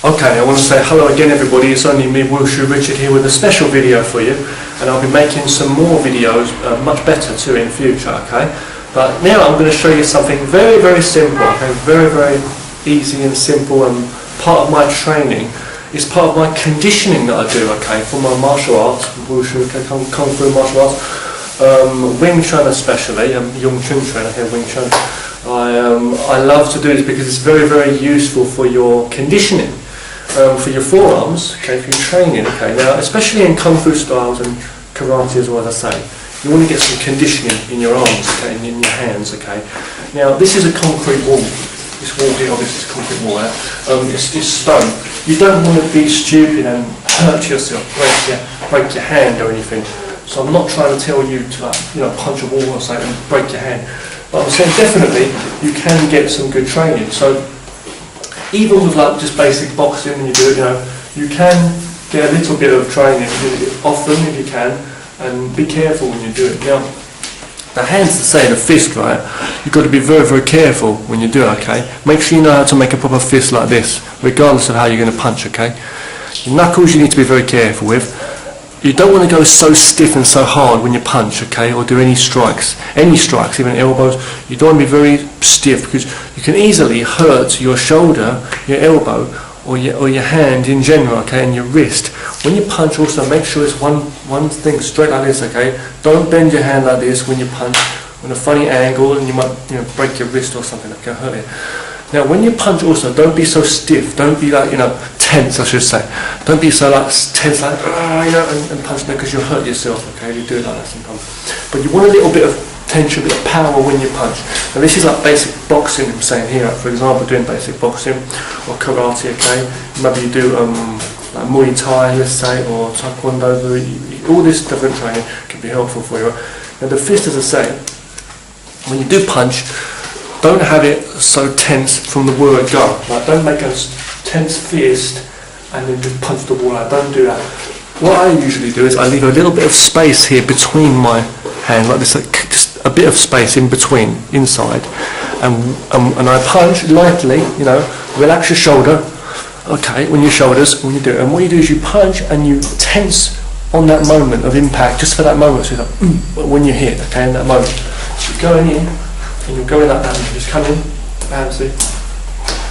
Okay, I want to say hello again everybody, it's only me, Wushu Richard here with a special video for you, and I'll be making some more videos, much better too in future, okay? But now I'm going to show you something very, very simple, okay? Very, very easy and simple, and part of my training. It's part of my conditioning that I do, okay, for my martial arts, Wushu, okay, Kung Fu martial arts, Wing Chun especially, Yung Chun trainer here, Wing Chun. I love to do this because it's very, very useful for your conditioning. For your forearms, okay, for your training, okay. Now, especially in Kung Fu styles and Karate as well, as I say, you want to get some conditioning in your arms, okay, and in your hands, okay. Now, this is a concrete wall. This wall here, obviously, is a concrete wall. It's stone. You don't want to be stupid and hurt yourself, break your hand or anything. So I'm not trying to tell you to, punch a wall or something and break your hand. But I'm saying definitely you can get some good training. So even with like just basic boxing, when you do it, you can get a little bit of training often if you can, and be careful when you do it. Now, the hands, to say the fist, right? You've got to be very, very careful when you do it, okay? Make sure you know how to make a proper fist like this, regardless of how you're going to punch, okay? Your knuckles you need to be very careful with. You don't want to go so stiff and so hard when you punch, okay, or do any strikes, even elbows. You don't want to be very stiff because you can easily hurt your shoulder, your elbow, or your hand in general, okay, and your wrist. When you punch, also make sure it's one thing straight like this, okay. Don't bend your hand like this when you punch on a funny angle, and you might break your wrist or something that can hurt it. Now, when you punch, also don't be so stiff. Don't be like tense, I should say. Don't be so like tense, like and punch because you'll hurt yourself. Okay, you do it like that sometimes. But you want a little bit of tension, a bit of power when you punch. Now, this is like basic boxing. I'm saying here, for example, doing basic boxing or karate. Okay, maybe you do like Muay Thai, let's say, or Taekwondo. All this different training can be helpful for you. Now, the fist, as I say, when you do punch, don't have it so tense from the word go. Like, don't make a tense fist and then just punch the wall out. Don't do that. What I usually do is I leave a little bit of space here between my hand, like this, like just a bit of space in between, inside, and I punch lightly. Relax your shoulder. Okay, when you do it, and what you do is you punch and you tense on that moment of impact, just for that moment. So like, when you hit, okay, in that moment, so you're going in. And you're going like that, and you just come in, bam, see?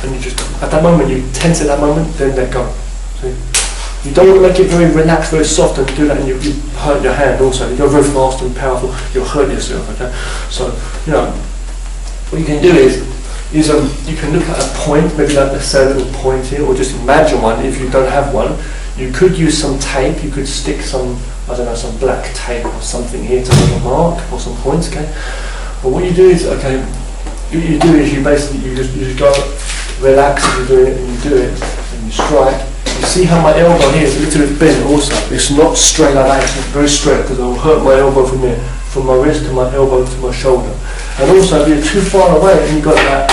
And you just, at that moment, you tense at that moment, then let go. See? You don't want to make it very relaxed, very soft, and do that, and you hurt your hand also. You go very fast and powerful, you'll hurt yourself, okay? So, what you can do is you can look at a point, maybe like let's say a little point here, or just imagine one if you don't have one. You could use some tape, you could stick some, some black tape or something here to make a mark, or some points, okay? But what you do is, you just go relax and you're doing it, and you do it, and you strike. You see how my elbow here is a little bit bent also. It's not straight like that, it's not very straight, because it will hurt my elbow from here, from my wrist to my elbow to my shoulder. And also, if you're too far away and you've got that,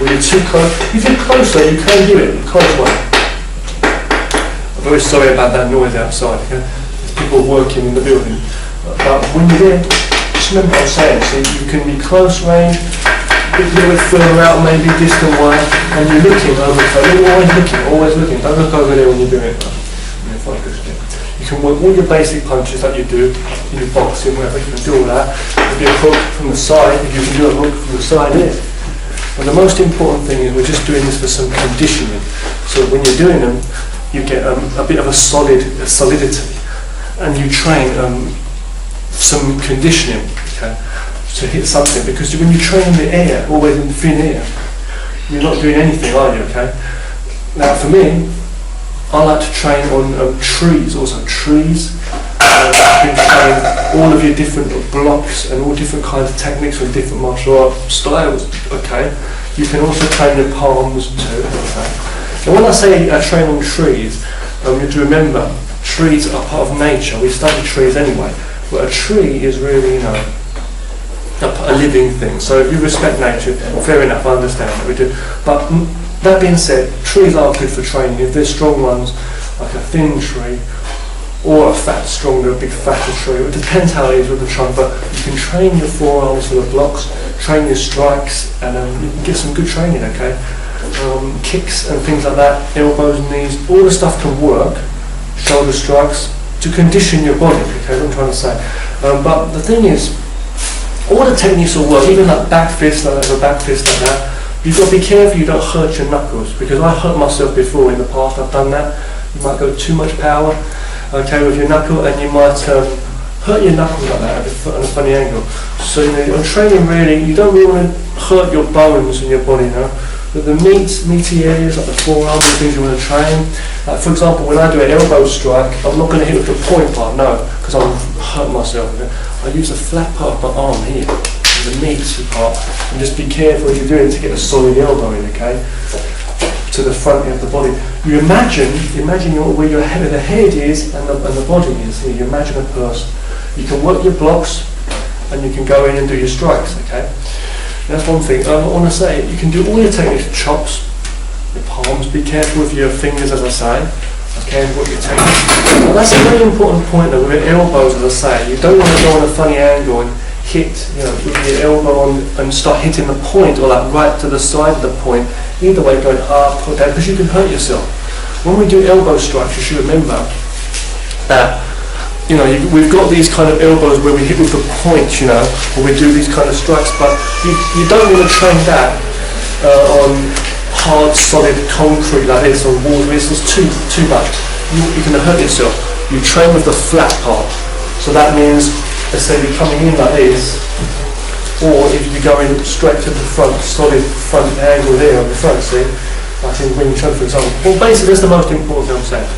when you're too close, if you're closer, you can do it, close one. I'm very sorry about that noise outside, okay? There's people working in the building. But when you're there, remember what I'm saying, so you can be close range, a little bit further out, maybe distant way, and you're looking over, so you're always looking, don't look over there when you're doing it. Focus. You can work all your basic punches that you do in your boxing, wherever you can do all that. Maybe a hook from the side, if you can do a hook from the side here. And the most important thing is we're just doing this for some conditioning, so when you're doing them, you get a bit of a solidity, and you train some conditioning, okay, to hit something, because when you train in the air, always in thin air, you're not doing anything, are you, okay? Now for me, I like to train on trees, also trees. You can train all of your different blocks and all different kinds of techniques with different martial art styles, okay? You can also train your palms too, okay? And when I say train on trees, you have to remember, trees are part of nature. We study trees anyway. But a tree is really, a living thing. So if you respect nature, fair enough, I understand that we do. But that being said, trees are good for training. If they're strong ones, like a thin tree, or a fat, stronger, big fatter tree, it depends how it is with the trunk, but you can train your forearms for the blocks, train your strikes, and you can get some good training, okay? kicks and things like that, elbows, knees, all the stuff can work, shoulder strikes, to condition your body, okay, what I'm trying to say. But the thing is, all the techniques will work, even like back fist, like a back fist like that. You've got to be careful you don't hurt your knuckles, because I hurt myself before in the past, I've done that. You might go too much power, okay, with your knuckle, and you might hurt your knuckles like that at a funny angle. So on training really, you don't really want to hurt your bones in your body now. But the meaty areas like the forearm and things you want to train. Like for example, when I do an elbow strike, I'm not going to hit with the point part, no, because I'll hurt myself. I use the flat part of my arm here, the meaty part, and just be careful as you're doing it to get a solid elbow in, okay? To the front of the body. You imagine where your head, the head is and the body is. You imagine a person. You can work your blocks and you can go in and do your strikes, okay? That's one thing. I want to say, you can do all your techniques, chops, your palms, be careful with your fingers as I say, okay, and what your technique. But that's a very important point though, with your elbows as I say. You don't want to go on a funny angle and hit, with your elbow on and start hitting the point or like right to the side of the point, either way going up or down, because you can hurt yourself. When we do elbow strikes, you should remember that we've got these kind of elbows where we hit with the point, or we do these kind of strikes, but you don't want to train that on hard, solid concrete like this, on walls. This is too much. You're going to hurt yourself. You train with the flat part. So that means, let's say you're coming in like this, or if you're going straight to the front, solid front angle there on the front, see? Like in Wing Chun, for example. Well, basically, that's the most important thing I'm saying.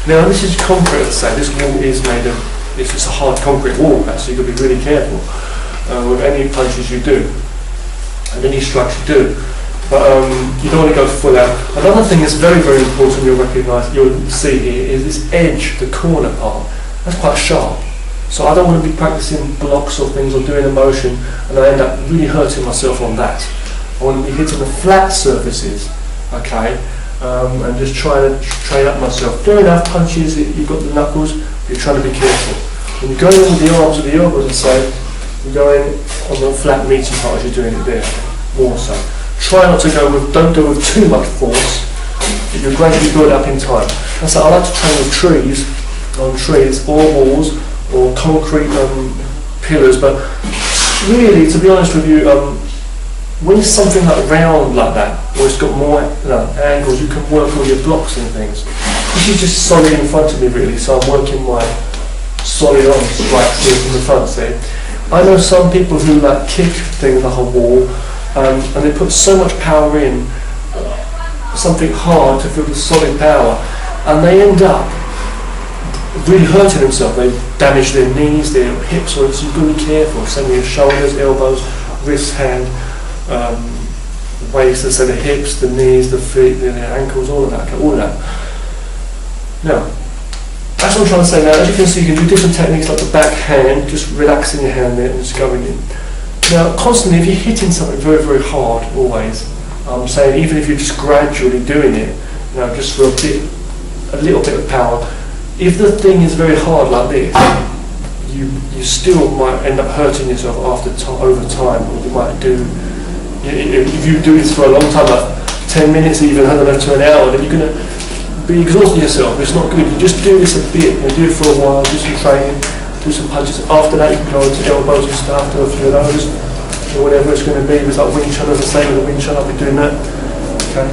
Now, this is concrete, let's say. This wall is made of, it's a hard concrete wall, so you've got to be really careful with any punches you do, and any strikes you do. But you don't want to go full out. Another thing that's very, very important you'll see here is this edge, the corner part. That's quite sharp. So I don't want to be practicing blocks or things or doing a motion and I end up really hurting myself on that. I want to be hitting the flat surfaces, okay, and just trying to train up myself. Fair enough, punches, you've got the knuckles, you're trying to be careful. When you're going in with the arms or the elbows, I say, you're going on the flat meaty part as you're doing it there, more so. Try not to don't go with too much force, but you'll gradually build up in time. That's like, I like to train with on trees or walls or concrete pillars, but really, to be honest with you, when it's something like round like that, or it's got more angles, you can work all your blocks and things. This is just solid in front of me really, so I'm working my solid arm strikes here from the front, see? I know some people who kick things like a wall, and they put so much power in, something hard to feel the solid power, and they end up really hurting themselves. They damage their knees, their hips, so you've got to be careful. Same with your shoulders, elbows, wrist, hand, waist, so the hips, the knees, the feet, the ankles, all of that. Now, that's what I'm trying to say now. As you can see, you can do different techniques like the back hand, just relaxing your hand there and just going in. Now, constantly, if you're hitting something very, very hard, always, I'm saying even if you're just gradually doing it, just for a little bit of power, if the thing is very hard like this, you still might end up hurting yourself over time, or you might do, if you do this for a long time, like 10 minutes even, I don't know, to an hour, then you're going to be exhausting yourself. It's not good. You just do this a bit, do it for a while, do some training, do some punches. After that you can go into elbows and stuff, do a few of those, or whatever it's going to be. It's like Wing Chun, as I say, with the Wing Chun, I'll be doing that. Okay.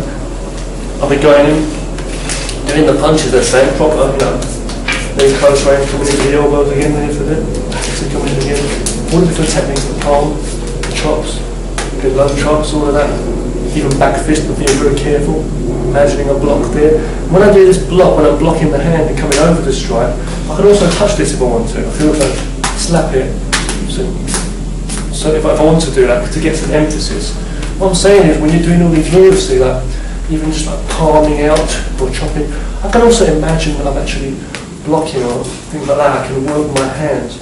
I'll be going in, doing the punches, let's say, proper, then close range, coming into the elbows again, then into it, coming in again. All the different techniques, the palm, the chops, the low chops, all of that. Even back fist, but being very careful, imagining a block there. When I do this block, when I'm blocking the hand and coming over the strike, I can also touch this if I want to. I can also slap it. So if I want to do that, to get some emphasis. What I'm saying is, when you're doing all these moves, see, even just palming out or chopping, I can also imagine that I'm actually blocking or things like that. I can work my hands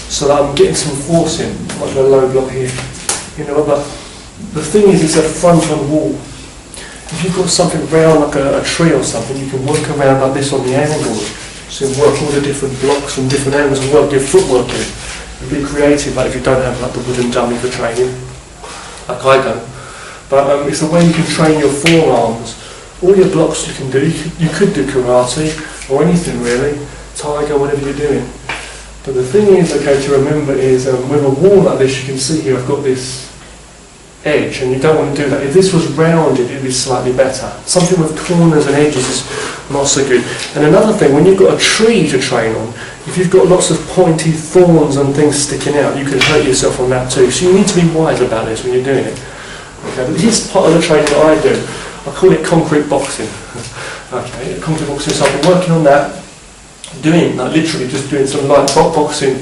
so that I'm getting some force in, like a low block here. But the thing is, it's a front-on wall. If you've got something round like a tree or something, you can work around like this on the angle. So you work all the different blocks and different angles and work your footwork in. And be creative, like if you don't have the wooden dummy for training, like I don't. But it's a way you can train your forearms. All your blocks you can do. You could do karate or anything really, tiger, whatever you're doing. But the thing is, okay, to remember is with a wall like this, you can see here I've got this edge, and you don't want to do that. If this was rounded, it'd be slightly better. Something with corners and edges is not so good. And another thing, when you've got a tree to train on, if you've got lots of pointy thorns and things sticking out, you can hurt yourself on that too. So you need to be wise about this when you're doing it. Okay, but this is part of the training that I do. I call it concrete boxing. Okay, concrete boxing. So I've been working on that, doing like literally just doing some light boxing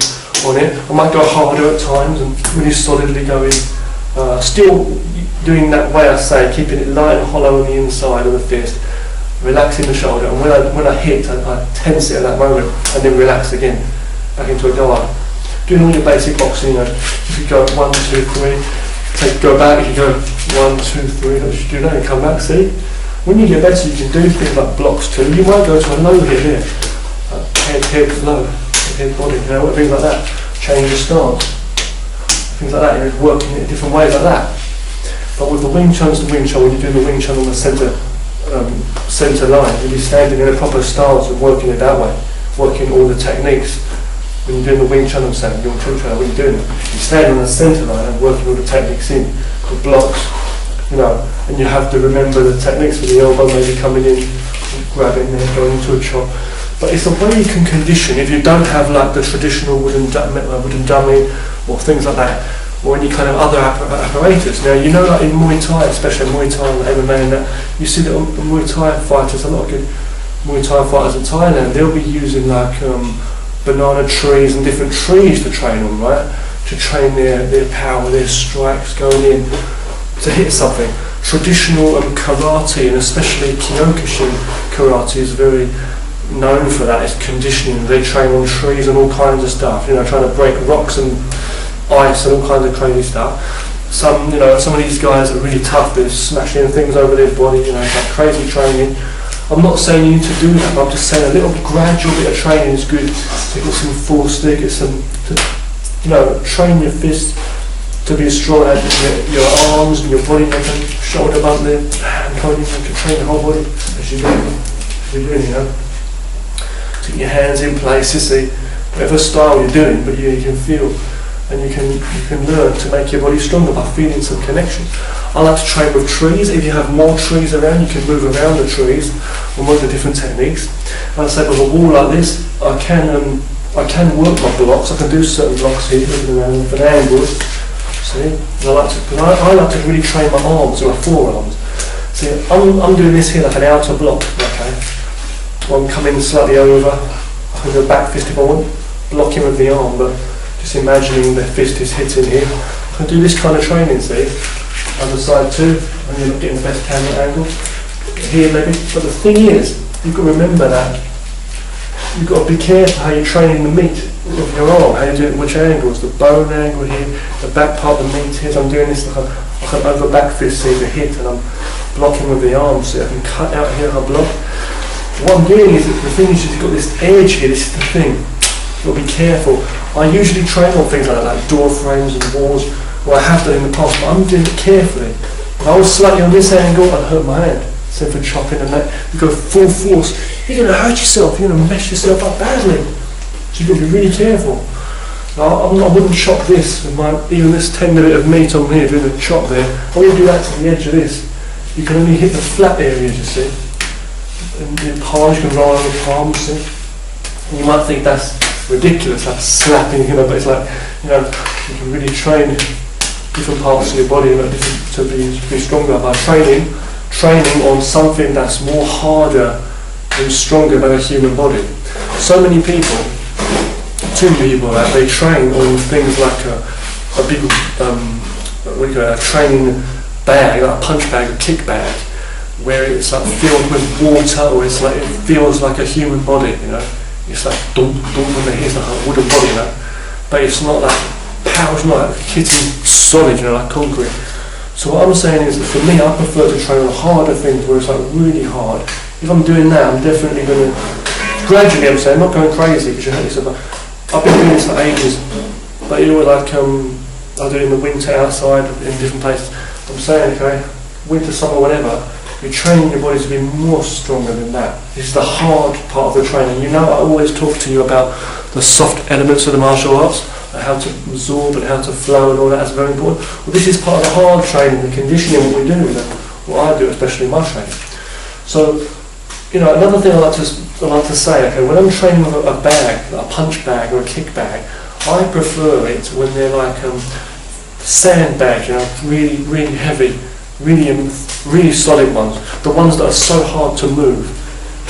on it. I might go harder at times and really solidly go in. Still doing that way I say, keeping it light and hollow on the inside of the fist, relaxing the shoulder, and when I hit, I tense it at that moment, and then relax again, back into a guard. Doing all your basic boxing, you know, if you go 1, 2, 3, go back, you go 1, 2, 3, you should do that and come back, see? When you get better, you can do things like blocks too. You might go to a low here, head, low, head, body, you know, things like that. Change your stance. Things like that, you're working in different ways like that. But with the Wing Chun's the Wing Chun, when you do the Wing Chun on the centre line, you'll be standing in a proper stance and working it that way, working all the techniques. When you're doing the Wing Chun, when you're doing it, you stand on the centre line and working all the techniques in, the blocks, you know, and you have to remember the techniques with the elbow maybe coming in, grabbing there, going into a chop. But it's a way you can condition if you don't have like the traditional wooden dummy or things like that, or any kind of other apparatus. Now, you know, like in Muay Thai, especially Muay Thai and MMA and that, you see that Muay Thai fighters, a lot of good Muay Thai fighters in Thailand, they'll be using like banana trees and different trees to train on, right? To train their power, their strikes going in to hit something. Traditional karate, and especially Kyokushin karate, is very known for that. It's conditioning. They train on trees and all kinds of stuff, you know, trying to break rocks and ice and all kinds of crazy stuff. Some of these guys are really tough. They're smashing things over their body, you know, it's like crazy training. I'm not saying you need to do that, but I'm just saying a little gradual bit of training is good to get some force there, get some, train your fists to be as strong as your arms and your body, like a shoulder bump there, hand holding, you can train the whole body as you're doing, you know. To get your hands in place, you see, whatever style you're doing, but you can feel and you can learn to make your body stronger by feeling some connection. I like to train with trees. If you have more trees around, you can move around the trees and work the different techniques. And I say with a wall like this, I can work my blocks. I can do certain blocks here, looking around with an angle. See, and I like to really train my arms or my forearms. See, I'm doing this here like an outer block. Okay, I'm coming slightly over. I can go back fist if I want, blocking with the arm, but just imagining the fist is hitting here. I can do this kind of training, see? Other side too, and you're not getting the best camera angle. Here maybe, but the thing is, you've got to remember that you've got to be careful how you're training the meat of your arm, how you do it, which angles, the bone angle here, the back part of the meat here. So I'm doing this like I can over back fist here to hit, and I'm blocking with the arm, so I can cut out here and I block. What I'm doing is, the thing is, you've got this edge here, this is the thing. You've got to be careful. I usually train on things like door frames and walls, well, I have done in the past, but I'm doing it carefully. If I was slightly on this angle, I'd hurt my hand. So for chopping and that, you go full force, you're going to hurt yourself, you're going to mess yourself up badly. So you've got to be really careful. Now, I wouldn't chop this with even this tender bit of meat on here, doing a chop there. I wouldn't do that to the edge of this. You can only hit the flat areas, you see. And your palms, you can roll on the palms, see. And you might think that's ridiculous, like slapping, but it's like, you can really train different parts of your body to be stronger by training on something that's more harder and stronger than a human body. So many people, they train on things like a big, a training bag, like a punch bag, a kick bag, where it's like filled with water, or it feels like a human body, It's like dum when they hit like a wooden body, But it's not like power's not like hitting solid, like concrete. So what I'm saying is that for me, I prefer to train on harder things where it's like really hard. If I'm doing that, I'm definitely going to gradually. I'm saying, not going crazy because you hurt yourself. I've been doing this for ages, but like I do it in the winter outside in different places. I'm saying, okay, winter, summer, whatever, you're training your body to be more stronger than that. This is the hard part of the training. You know, I always talk to you about the soft elements of the martial arts, how to absorb and how to flow and all that is very important. Well, this is part of the hard training, the conditioning, what we do, what I do, especially in my training. So, you know, another thing I like to say, okay, when I'm training with a bag, a punch bag or a kick bag, I prefer it when they're like sandbags, you know, really, really heavy, really solid ones. The ones that are so hard to move,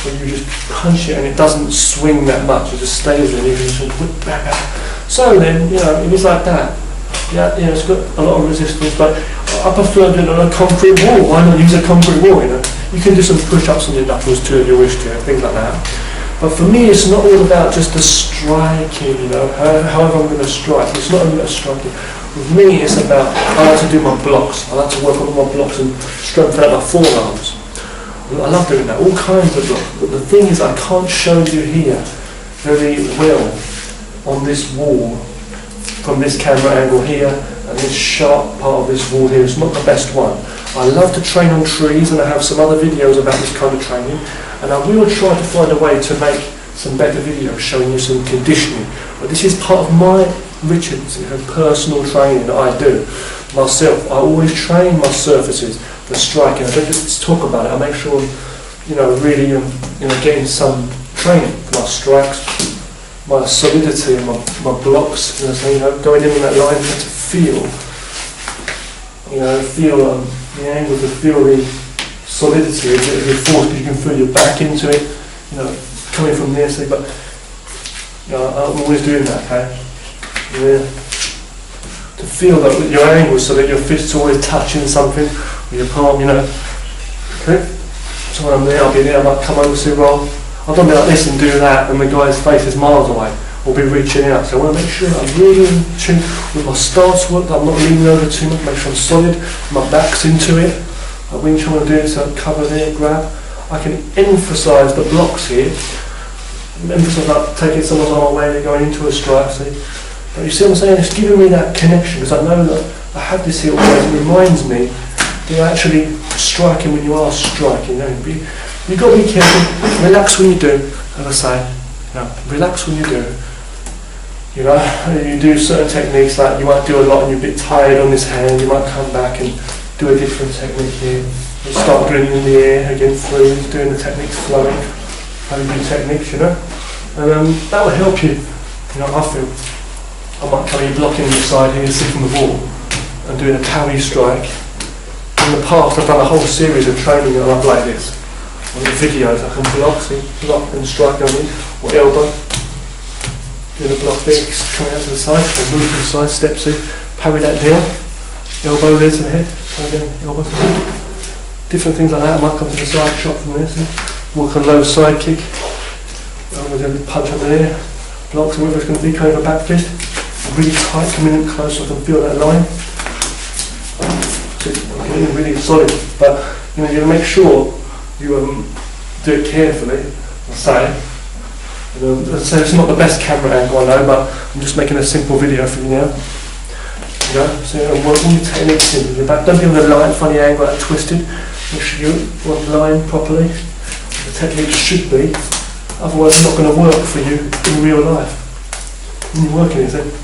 where you just punch it and it doesn't swing that much, it just stays there and you can just whip back out. So then, you know, if it's like that, yeah, you know, it's got a lot of resistance, but I prefer doing it on a concrete wall. Why not use a concrete wall, you know? You can do some push-ups on your knuckles too if you wish to, things like that. But for me, it's not all about just the striking, you know, however I'm going to strike. It's not about striking. With me, it's about, I like to do my blocks. I like to work on my blocks and strengthen out my forearms. I love doing that, all kinds of blocks. But the thing is, I can't show you here very well on this wall, from this camera angle here, and this sharp part of this wall here. It's not the best one. I love to train on trees, and I have some other videos about this kind of training, and I will try to find a way to make some better videos showing you some conditioning. But this is part of my Richards, you know, personal training that I do myself. I always train my surfaces for striking. I don't just talk about it. I make sure I'm, you know, really, you know, getting some training for my strikes, my solidity, and my blocks. You know, so, you know, going in on that line, you have to feel, you know, the angle, to feel the solidity of your force, because you can feel your back into it, you know, coming from there. So, but you know, I'm always doing that, okay? Yeah. To feel that with your angle, so that your fist's always touching something with your palm, you know. Okay? So when I'm there, I'll be there, I might come over and say, well, I've done it like this and do that, and the guy's face is miles away, or be reaching out. So I want to make sure that I'm really in tune with my stance work, that I'm not leaning over too much, make sure I'm solid, my back's into it. Like Wing Chun, I want to do it, so I cover there, grab. I can emphasise the blocks here, emphasise like taking someone's arm away, they're going into a strike, see. But you see what I'm saying? It's giving me that connection, because I know that I have this here always. It reminds me that you're actually striking when you are striking. You know? You've got to be careful. Relax when you do, as I say. You know, relax when you do. You know, you do certain techniques, like you might do a lot and you're a bit tired on this hand. You might come back and do a different technique here. You start drilling in the air again, through doing the techniques flowing. How you do techniques, you know, and that will help you. You know, I feel. I might come in blocking the side here, sit from the wall, and doing a parry strike. In the past, I've done a whole series of training that I've like this. On the videos, I can block, see, block and strike on it, or elbow. Doing a block there, coming out to the side, and move to the side, step, see, parry that down, elbow there to the head, again, elbow to the head. Different things like that. I might come to the side, shot from there, see, walk a low side kick, I'm going to punch up there, block, so whether it's going to be kind of a back fist. Really tight, coming in close so I can feel that line. Okay, really solid, but you know, you make sure you do it carefully. I say, so it's not the best camera angle, I know, but I'm just making a simple video for you now. You know, so I'm working your techniques in your back. Don't be on the line, funny angle, like twisted. Make sure you're on the line properly. The technique should be. Otherwise, it's not going to work for you in real life. When you're working, is it?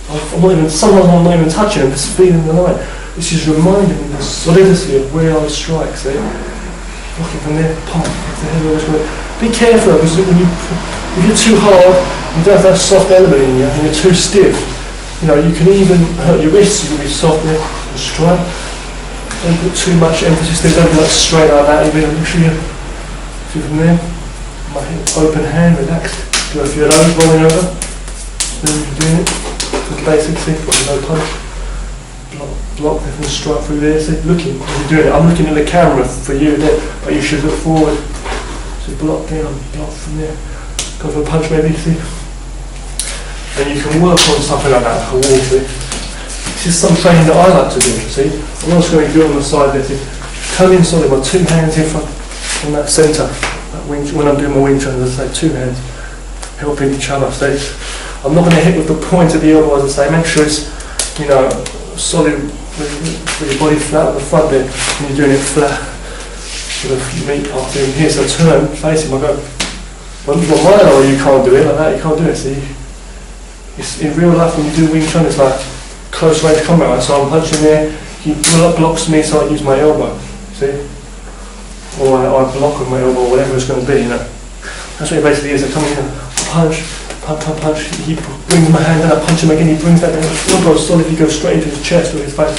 Sometimes I'm not even touching, I'm just feeling the line. This is reminding me of the solidity of where I strike, see? Blocking from there, pop, be careful, because if you're too hard, you don't have that soft element in you, and you're too stiff. You know, you can even hurt your wrists, you can be soft there, and strike. Don't put too much emphasis there, don't be like straight like that, even make sure you see from there. My open hand, relaxed. Do a few of those rolling over. Then you're doing it. Good basic, see, no punch. Block, and strike through there, see, looking, as you're doing it. I'm looking at the camera for you there, but you should look forward. So block down, block from there. Go for a punch maybe, see. And you can work on something like that, a wall, see. This is some training that I like to do, see. I'm also going to do it on the side there, see. Come in solid, my two hands in front, on that centre. When I'm doing my Wing Chun, as I say, two hands helping each other, see. I'm not going to hit with the point of the elbow, as I say. Make sure it's, you know, solid with your body flat at the front there, and you're doing it flat with the meat part in here. So turn, face him, I go. When you've got my elbow, you can't do it like that, you can't do it, see? It's, in real life, when you do Wing Chun, it's like close range combat, right? So I'm punching there, he blocks me, so I use my elbow, see? Or I block with my elbow, or whatever it's going to be, you know. That's what it basically is. I come in, punch, punch, he brings my hand down, I punch him again, he brings that down, the elbow solid, he goes straight into his chest with his face,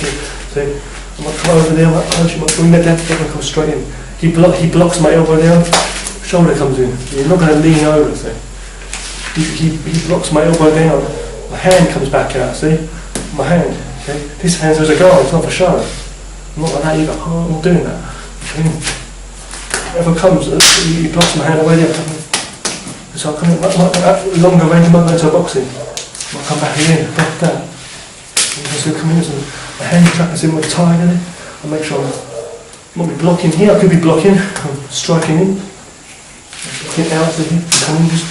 see? I might come over there, I might punch him, I bring that down, I go straight in. He blocks my elbow down, shoulder comes in. You're not going to lean over, see? He blocks my elbow down, my hand comes back out, see? My hand, okay? This hand's as a guard, it's not for show. I'm not like that either, I'm not doing that. Whatever comes, he blocks my hand away there. So I'll come in, like longer range, I might go into a boxing. I'll come back again, block that. So come in, so my hand trappers in with tie in it. I'll make sure I might be blocking here, I could be blocking, I'm striking in. Blocking out to here, coming, just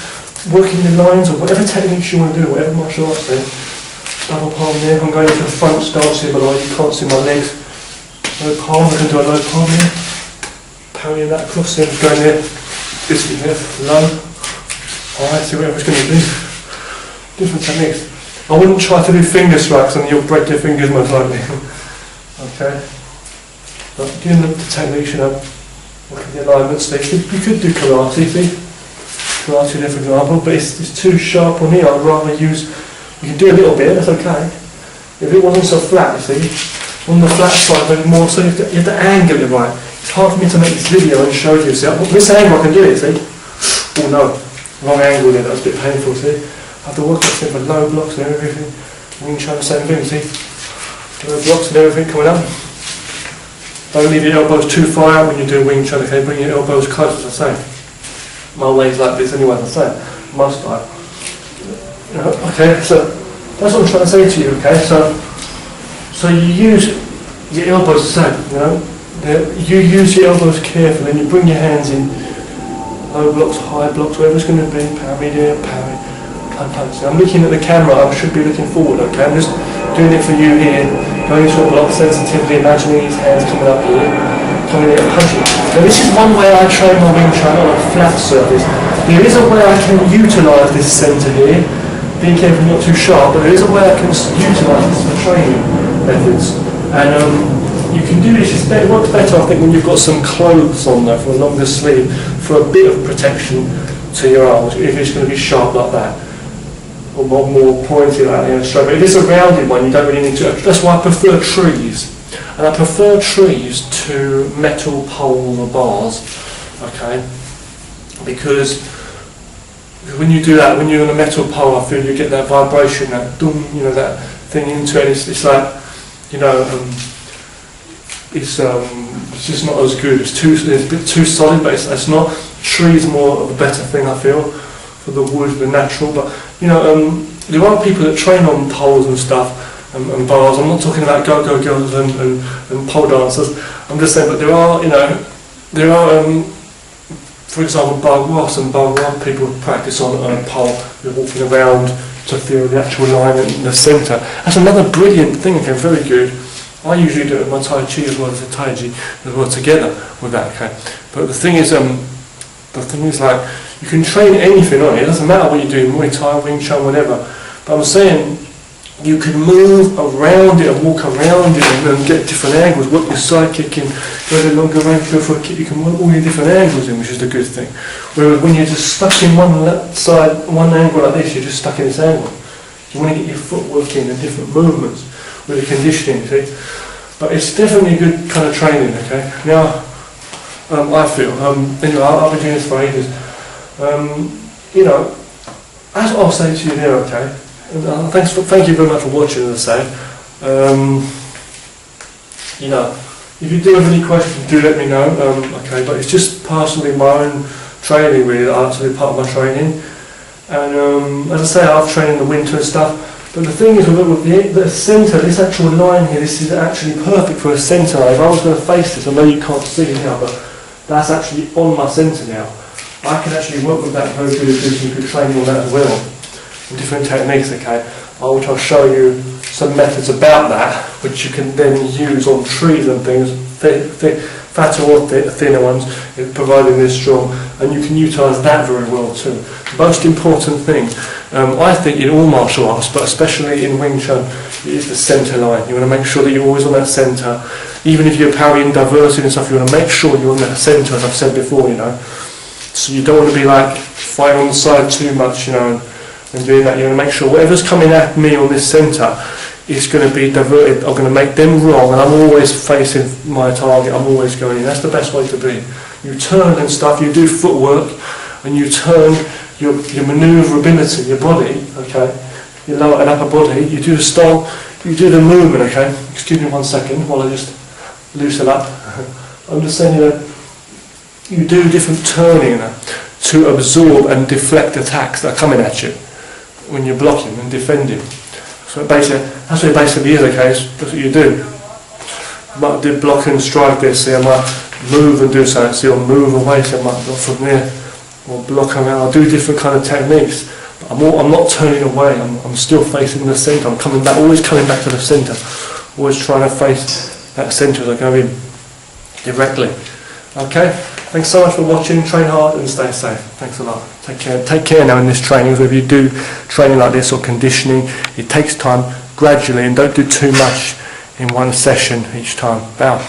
working the lines or whatever techniques you want to do, whatever martial arts there. Double palm there, I'm going into the front stance here, but you can't see my legs. Low palm, I can do a low palm here. Parrying that across there, going there. This is here, low. Alright, see whatever it's going to do. Different techniques. I wouldn't try to do finger strikes and you'll break your fingers most likely. Okay? But doing the techniques, you know, look at the alignments there. You could do karate, see? Karate there for example, but it's too sharp on here. I'd rather use, you can do a little bit, that's okay. If it wasn't so flat, you see, on the flat side, maybe more, so you have to angle it right. It's hard for me to make this video and show you, see, this angle I can do it, see? Oh no, wrong angle there, that was a bit painful, see? I have to work out for low blocks and everything. Wing Chun, same thing, see? Low blocks and everything coming up. Don't leave your elbows too far out when you're doing Wing Chun, okay? Bring your elbows close, as I say. My way's like this anyway, as I say. My style. Okay, so that's what I'm trying to say to you, okay? So you use your elbows the same, you know? You use your elbows carefully and you bring your hands in. Low blocks, high blocks, whatever it's going to be. Parry there, parry. Punch. I'm looking at the camera, I should be looking forward, okay? I'm just doing it for you here. Going into a block, sensitivity, imagining his hands coming up here. Coming in and punching. Now this is one way I train my Wing Chun on a flat surface. There is a way I can utilise this centre here. Being careful not too sharp, but there is a way I can utilise this for training methods. And you can do this, it works better I think when you've got some clothes on there for a longer sleeve, for a bit of protection to your arms, if it's going to be sharp like that. Or more pointy like that, you know, straight. But if it's a rounded one, you don't really need to. That's why I prefer trees. And I prefer trees to metal poles or bars, okay? Because when you do that, when you're on a metal pole, I feel you get that vibration, that dum, you know, that thing into it. It's like, you know, it's just not as good. It's a bit too solid, but it's not. Trees more of a better thing, I feel, for the wood, the natural. But you know, there are people that train on poles and stuff and bars. I'm not talking about go-go girls and pole dancers. I'm just saying, but there are, you know, for example, Bagua and Bagua people practice on a pole. They're walking around to feel the actual alignment in the centre. That's another brilliant thing. Okay, very good. I usually do it with my Tai Chi as well as the Tai Chi as well together with that. Okay, but the thing is, like, you can train anything on it. It doesn't matter what you're doing, Muay Thai, Wing Chun, whatever. But I'm saying you can move around it and walk around it and get different angles, work your side kicking, go the longer range, go for a kick, you can work all your different angles in, which is the good thing. Whereas when you're just stuck in one side, one angle like this, you're just stuck in this angle. You want to get your footwork in and different movements with the conditioning, see? But it's definitely a good kind of training, okay? Now, I feel, anyway, I've been doing this for ages. You know, that's what I'll say to you there, okay? And, thank you very much for watching, as I say. You know, if you do have any questions, do let me know, okay? But it's just personally my own training, really, that's really part of my training. And as I say, I've trained in the winter and stuff. But the thing is, with the centre, this actual line here, this is actually perfect for a centre. If I was going to face this, I know you can't see it now, but that's actually on my centre now. I can actually work with that very good, you could train on that as well. Different techniques, okay, which I'll show you some methods about that, which you can then use on trees and things, fatter or thinner ones, providing they're strong, and you can utilise that very well too. The most important thing, I think, in all martial arts, but especially in Wing Chun, is the centre line. You want to make sure that you're always on that centre. Even if you're parrying, diversing and stuff, you want to make sure you're on that centre, as I've said before, you know. So you don't want to be like fighting on the side too much, you know, and doing that. You want to make sure whatever's coming at me on this centre is going to be diverted. I'm going to make them wrong, and I'm always facing my target. I'm always going in. That's the best way to be. You turn and stuff, you do footwork, and you turn your manoeuvrability, your body, okay, your lower and upper body, you do the style, you do the movement, okay. Excuse me 1 second while I just loosen up. I'm just saying, you know, you do different turning to absorb and deflect attacks that are coming at you when you're blocking and defending. So basically, that's what it basically is, okay, that's what you do. I might do block and strike this, I might move and do something, so I'll move away, so I might block from there, or block around. I'll do different kind of techniques. But I'm not turning away, I'm still facing the centre, I'm coming back, always coming back to the centre, always trying to face that centre as I go in directly. Okay, thanks so much for watching, train hard and stay safe. Thanks a lot. Take care now in this training. So if you do training like this or conditioning, it takes time gradually, and don't do too much in one session each time. Bow.